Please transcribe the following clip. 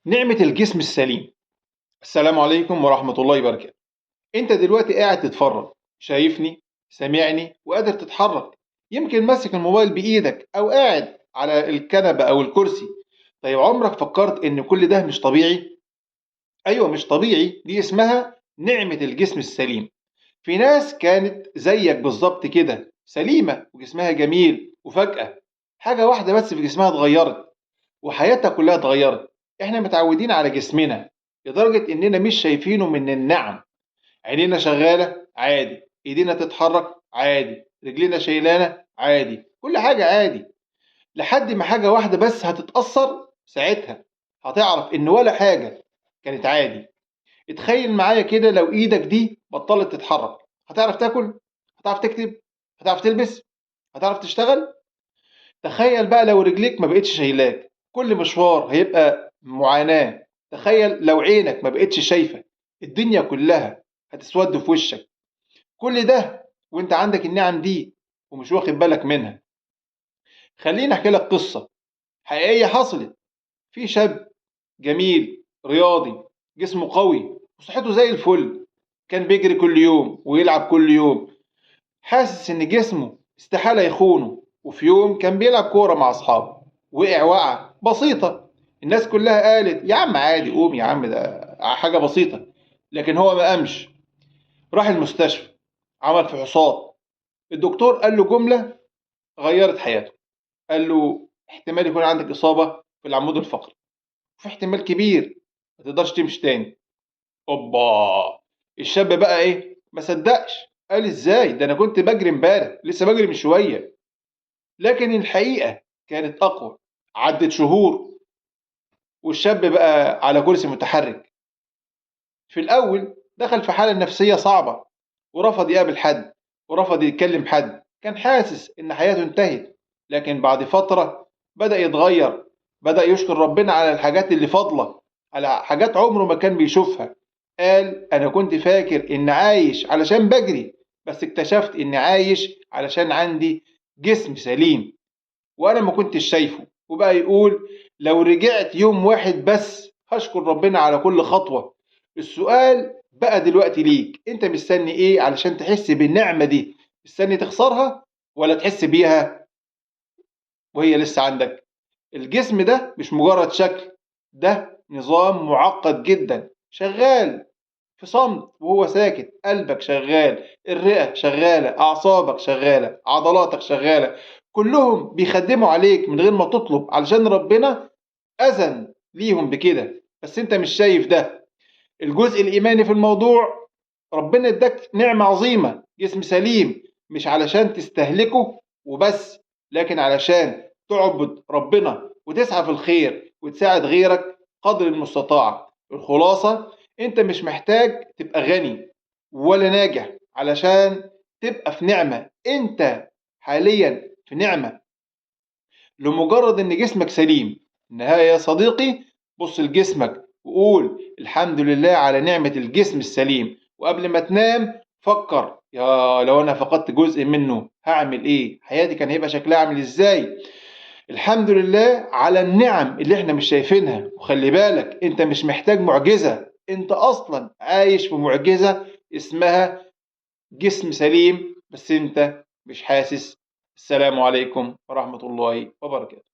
نعمة الجسم السليم. السلام عليكم ورحمة الله وبركاته. أنت دلوقتي قاعد تتفرج، شايفني، سامعني وقادر تتحرك، يمكن ماسك الموبايل بإيدك أو قاعد على الكنبة أو الكرسي. طيب عمرك فكرت إن كل ده مش طبيعي؟ أيوه مش طبيعي، دي اسمها نعمة الجسم السليم. في ناس كانت زيك بالظبط كده سليمة وجسمها جميل، وفجأة حاجة واحدة بس في جسمها اتغيرت وحياتها كلها اتغيرت. احنا متعودين على جسمنا لدرجة اننا مش شايفينه من النعم. عينينا شغالة عادي، ايدينا تتحرك عادي، رجلينا شايلانة عادي، كل حاجة عادي. لحد ما حاجة واحدة بس هتتأثر، ساعتها هتعرف ان ولا حاجة كانت عادي. اتخيل معايا كده لو ايدك دي بطلت تتحرك، هتعرف تاكل؟ هتعرف تكتب؟ هتعرف تلبس؟ هتعرف تشتغل؟ تخيل بقى لو رجليك ما بقتش شايلاك، كل مشوار هيبقى معاناة. تخيل لو عينك ما بقتش شايفة، الدنيا كلها هتسود في وشك. كل ده وانت عندك النعم دي ومش واخد بالك منها. خليني احكي لك قصة حقيقية حصلت. في شاب جميل رياضي، جسمه قوي وصحته زي الفل، كان بيجري كل يوم ويلعب كل يوم، حاسس إن جسمه استحالة يخونه. وفي يوم كان بيلعب كورة مع أصحابه، وقع وقعة بسيطة. الناس كلها قالت يا عم عادي، قوم يا عم، ده حاجة بسيطة. لكن هو ما قامش، راح المستشفى، عمل فحوصات. الدكتور قال له جملة غيرت حياته. قال له احتمال يكون عندك إصابة في العمود الفقري، وفي احتمال كبير ما تقدرش تمشي تاني. اوبا! الشاب بقى ايه، ما صدقش. قال ازاي؟ ده انا كنت بجري امبارح، لسه بجري من شويه. لكن الحقيقة كانت أقوى. عدت شهور والشاب بقى على كرسي متحرك. في الأول دخل في حالة نفسية صعبة، ورفض يقابل حد، ورفض يتكلم حد، كان حاسس إن حياته انتهت. لكن بعد فترة بدأ يتغير، بدأ يشكر ربنا على الحاجات اللي فاضلة، على حاجات عمره ما كان بيشوفها. قال أنا كنت فاكر إن عايش علشان بجري، بس اكتشفت إن عايش علشان عندي جسم سليم وانا ما كنتش شايفه. وبقى يقول لو رجعت يوم واحد بس هشكر ربنا على كل خطوة. السؤال بقى دلوقتي ليك، انت مستني ايه علشان تحس بالنعمة دي؟ مستني تخسرها ولا تحس بيها وهي لسه عندك؟ الجسم ده مش مجرد شكل، ده نظام معقد جدا شغال في صمت وهو ساكت. قلبك شغال، الرئة شغالة، أعصابك شغالة، عضلاتك شغالة، كلهم بيخدموا عليك من غير ما تطلب، علشان ربنا أذن ليهم بكده، بس أنت مش شايف ده. الجزء الإيماني في الموضوع، ربنا اداك نعمة عظيمة، جسم سليم، مش علشان تستهلكه وبس، لكن علشان تعبد ربنا وتسعى في الخير وتساعد غيرك قدر المستطاع. الخلاصة، انت مش محتاج تبقى غني ولا ناجح علشان تبقى في نعمة. انت حاليا في نعمة لمجرد ان جسمك سليم. النهاية يا صديقي، بص لجسمك وقول الحمد لله على نعمة الجسم السليم. وقبل ما تنام فكر، يا لو انا فقدت جزء منه هعمل ايه؟ حياتي كان هيبقى شكلها عامل ازاي؟ الحمد لله على النعم اللي احنا مش شايفينها. وخلي بالك انت مش محتاج معجزة، انت اصلا عايش في معجزة اسمها جسم سليم، بس انت مش حاسس. السلام عليكم ورحمة الله وبركاته.